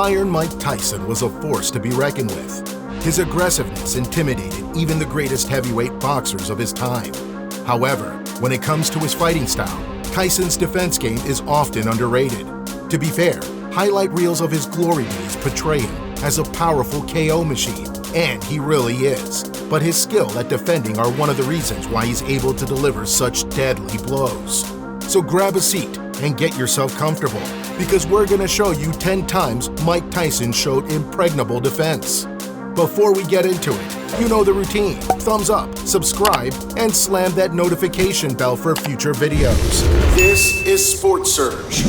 Iron Mike Tyson was a force to be reckoned with. His aggressiveness intimidated even the greatest heavyweight boxers of his time. However, when it comes to his fighting style, Tyson's defense game is often underrated. To be fair, highlight reels of his glory days portray him as a powerful KO machine, and he really is. But his skill at defending are one of the reasons why he's able to deliver such deadly blows. So grab a seat and get yourself comfortable, because we're gonna show you 10 times Mike Tyson showed impregnable defense. Before we get into it, you know the routine. Thumbs up, subscribe, and slam that notification bell for future videos. This is Sports Surge.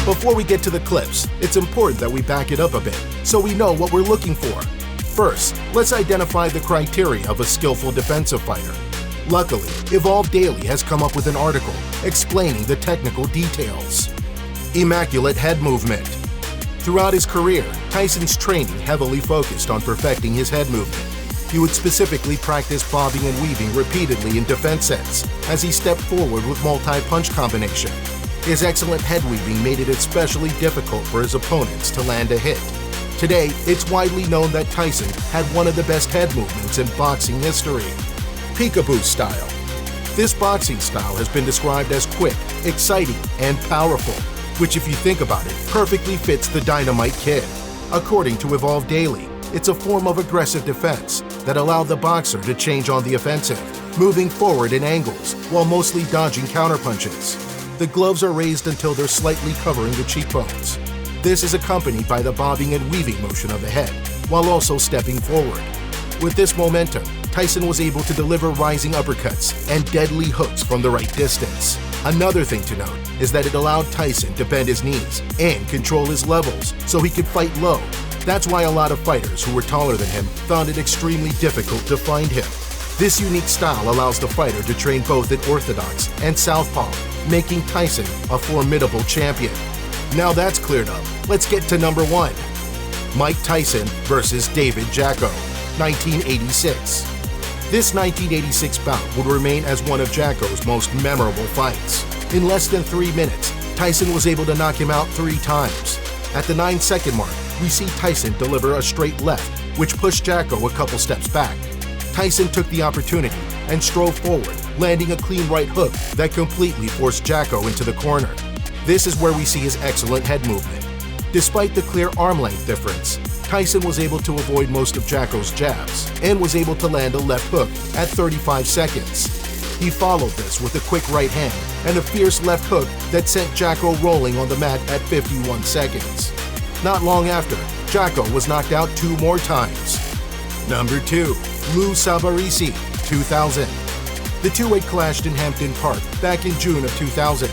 Before we get to the clips, it's important that we back it up a bit so we know what we're looking for. First, let's identify the criteria of a skillful defensive fighter. Luckily, Evolve Daily has come up with an article explaining the technical details. Immaculate head movement. Throughout his career, Tyson's training heavily focused on perfecting his head movement. He would specifically practice bobbing and weaving repeatedly in defense sets as he stepped forward with multi-punch combination. His excellent head weaving made it especially difficult for his opponents to land a hit. Today, it's widely known that Tyson had one of the best head movements in boxing history. PeekABoo Style. This boxing style has been described as quick, exciting, and powerful, which, if you think about it, perfectly fits the Dynamite Kid. According to Evolve Daily, it's a form of aggressive defense that allowed the boxer to change on the offensive, moving forward in angles while mostly dodging counterpunches. The gloves are raised until they're slightly covering the cheekbones. This is accompanied by the bobbing and weaving motion of the head, while also stepping forward. With this momentum, Tyson was able to deliver rising uppercuts and deadly hooks from the right distance. Another thing to note is that it allowed Tyson to bend his knees and control his levels so he could fight low. That's why a lot of fighters who were taller than him found it extremely difficult to find him. This unique style allows the fighter to train both in orthodox and southpaw, making Tyson a formidable champion. Now that's cleared up, let's get to number 1. Mike Tyson versus David Jacko, 1986. This 1986 bout would remain as one of Jacko's most memorable fights. In less than 3 minutes, Tyson was able to knock him out 3 times. At the 9-second mark, we see Tyson deliver a straight left, which pushed Jacko a couple steps back. Tyson took the opportunity and strode forward, landing a clean right hook that completely forced Jacko into the corner. This is where we see his excellent head movement. Despite the clear arm length difference, Tyson was able to avoid most of Jacko's jabs and was able to land a left hook at 35 seconds. He followed this with a quick right hand and a fierce left hook that sent Jacko rolling on the mat at 51 seconds. Not long after, Jacko was knocked out 2 more times. Number 2. Lou Savarese, 2000. The two-way clashed in Hampton Park back in June of 2000.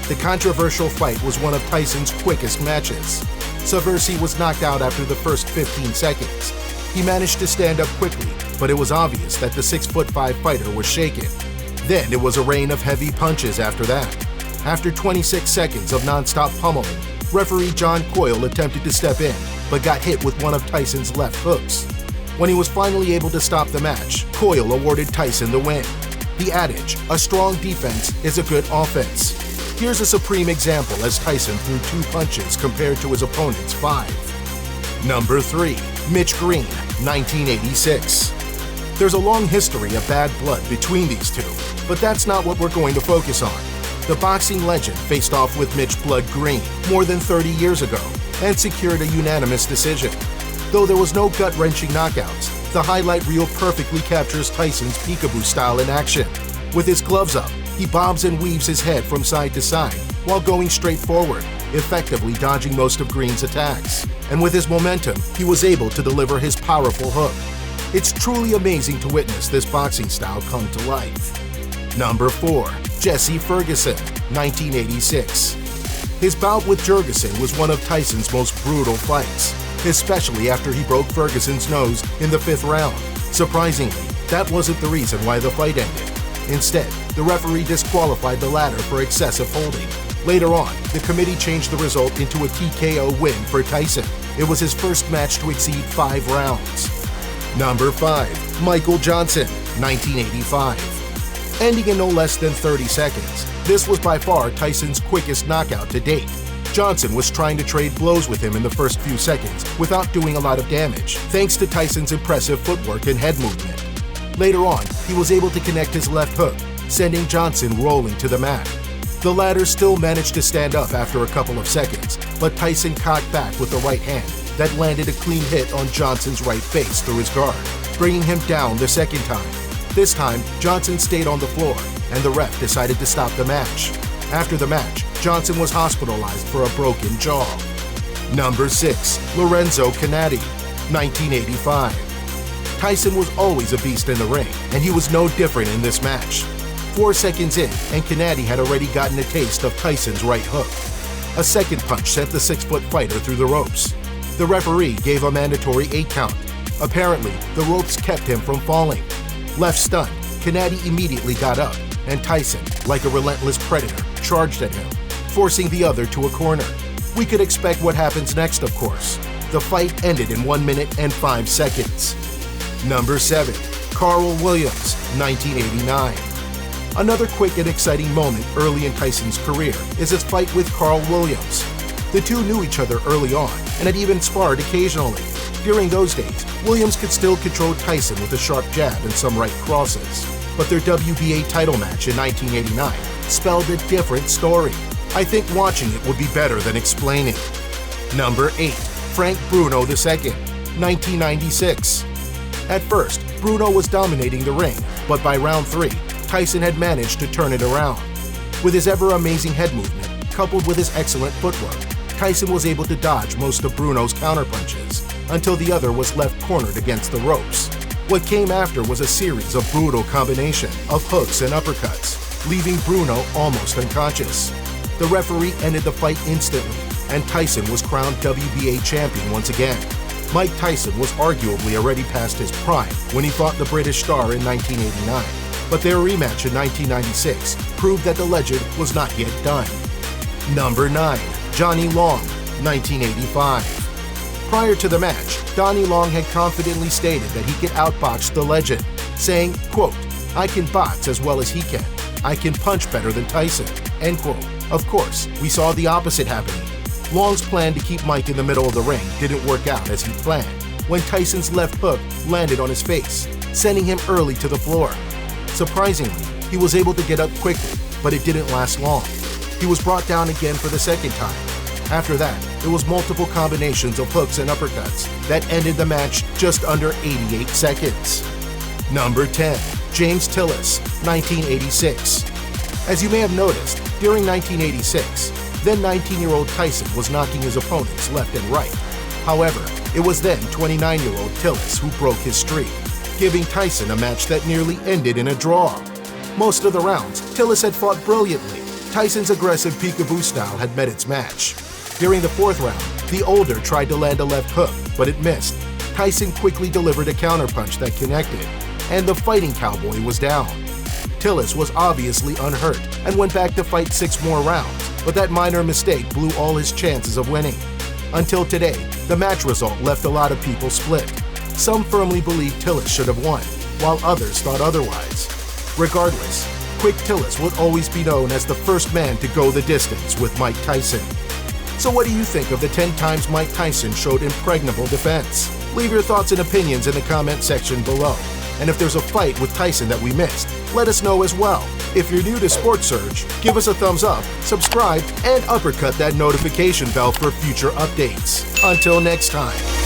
The controversial fight was one of Tyson's quickest matches. Savarese was knocked out after the first 15 seconds. He managed to stand up quickly, but it was obvious that the 6'5" fighter was shaken. Then it was a rain of heavy punches after that. After 26 seconds of non-stop pummeling, referee John Coyle attempted to step in, but got hit with one of Tyson's left hooks. When he was finally able to stop the match, Coyle awarded Tyson the win. The adage, a strong defense is a good offense. Here's a supreme example as Tyson threw 2 punches compared to his opponent's 5. Number 3. Mitch Green, 1986. There's a long history of bad blood between these two, but that's not what we're going to focus on. The boxing legend faced off with Mitch Blood Green more than 30 years ago and secured a unanimous decision. Though there was no gut-wrenching knockouts, the highlight reel perfectly captures Tyson's PeekABoo style in action. With his gloves up, he bobs and weaves his head from side to side while going straight forward, effectively dodging most of Green's attacks. And with his momentum, he was able to deliver his powerful hook. It's truly amazing to witness this boxing style come to life. Number 4. Jesse Ferguson, 1986. His bout with Ferguson was one of Tyson's most brutal fights, especially after he broke Ferguson's nose in the 5th round. Surprisingly, that wasn't the reason why the fight ended. Instead, the referee disqualified the latter for excessive holding. Later on, the committee changed the result into a TKO win for Tyson. It was his first match to exceed 5 rounds. Number 5. Michael Johnson, 1985. Ending in no less than 30 seconds, this was by far Tyson's quickest knockout to date. Johnson was trying to trade blows with him in the first few seconds without doing a lot of damage, thanks to Tyson's impressive footwork and head movement. Later on, he was able to connect his left hook, sending Johnson rolling to the mat. The latter still managed to stand up after a couple of seconds, but Tyson cocked back with the right hand that landed a clean hit on Johnson's right face through his guard, bringing him down the second time. This time, Johnson stayed on the floor, and the ref decided to stop the match. After the match, Johnson was hospitalized for a broken jaw. Number 6. Lorenzo Canadi, 1985. Tyson was always a beast in the ring, and he was no different in this match. 4 seconds in, and Canadi had already gotten a taste of Tyson's right hook. A second punch sent the 6-foot fighter through the ropes. The referee gave a mandatory 8 count. Apparently, the ropes kept him from falling. Left stunned, Canadi immediately got up, and Tyson, like a relentless predator, charged at him, forcing the other to a corner. We could expect what happens next, of course. The fight ended in 1 minute and 5 seconds. Number 7. Carl Williams, 1989. Another quick and exciting moment early in Tyson's career is his fight with Carl Williams. The two knew each other early on and had even sparred occasionally. During those days, Williams could still control Tyson with a sharp jab and some right crosses. But their WBA title match in 1989 spelled a different story. I think watching it would be better than explaining. Number 8. Frank Bruno II, 1996. At first, Bruno was dominating the ring, but by round 3, Tyson had managed to turn it around. With his ever-amazing head movement, coupled with his excellent footwork, Tyson was able to dodge most of Bruno's counterpunches, until the other was left cornered against the ropes. What came after was a series of brutal combination of hooks and uppercuts, leaving Bruno almost unconscious. The referee ended the fight instantly, and Tyson was crowned WBA champion once again. Mike Tyson was arguably already past his prime when he fought the British Star in 1989, but their rematch in 1996 proved that the legend was not yet done. Number 9. Johnny Long, 1985. Prior to the match, Donnie Long had confidently stated that he could outbox the legend, saying, quote, "I can box as well as he can. I can punch better than Tyson," end quote. Of course, we saw the opposite happening. Long's plan to keep Mike in the middle of the ring didn't work out as he planned, when Tyson's left hook landed on his face, sending him early to the floor. Surprisingly, he was able to get up quickly, but it didn't last long. He was brought down again for the second time. After that, it was multiple combinations of hooks and uppercuts that ended the match just under 88 seconds. Number 10. James Tillis, 1986. As you may have noticed, during 1986, then 19-year-old Tyson was knocking his opponents left and right. However, it was then 29-year-old Tillis who broke his streak, giving Tyson a match that nearly ended in a draw. Most of the rounds, Tillis had fought brilliantly. Tyson's aggressive PeekABoo Style had met its match. During the 4th round, the older tried to land a left hook, but it missed. Tyson quickly delivered a counterpunch that connected, and the fighting cowboy was down. Tillis was obviously unhurt and went back to fight 6 more rounds, but that minor mistake blew all his chances of winning. Until today, the match result left a lot of people split. Some firmly believed Tillis should have won, while others thought otherwise. Regardless, Quick Tillis would always be known as the first man to go the distance with Mike Tyson. So what do you think of the 10 times Mike Tyson showed impregnable defense? Leave your thoughts and opinions in the comment section below. And if there's a fight with Tyson that we missed, let us know as well. If you're new to Sports Surge, give us a thumbs up, subscribe, and uppercut that notification bell for future updates. Until next time.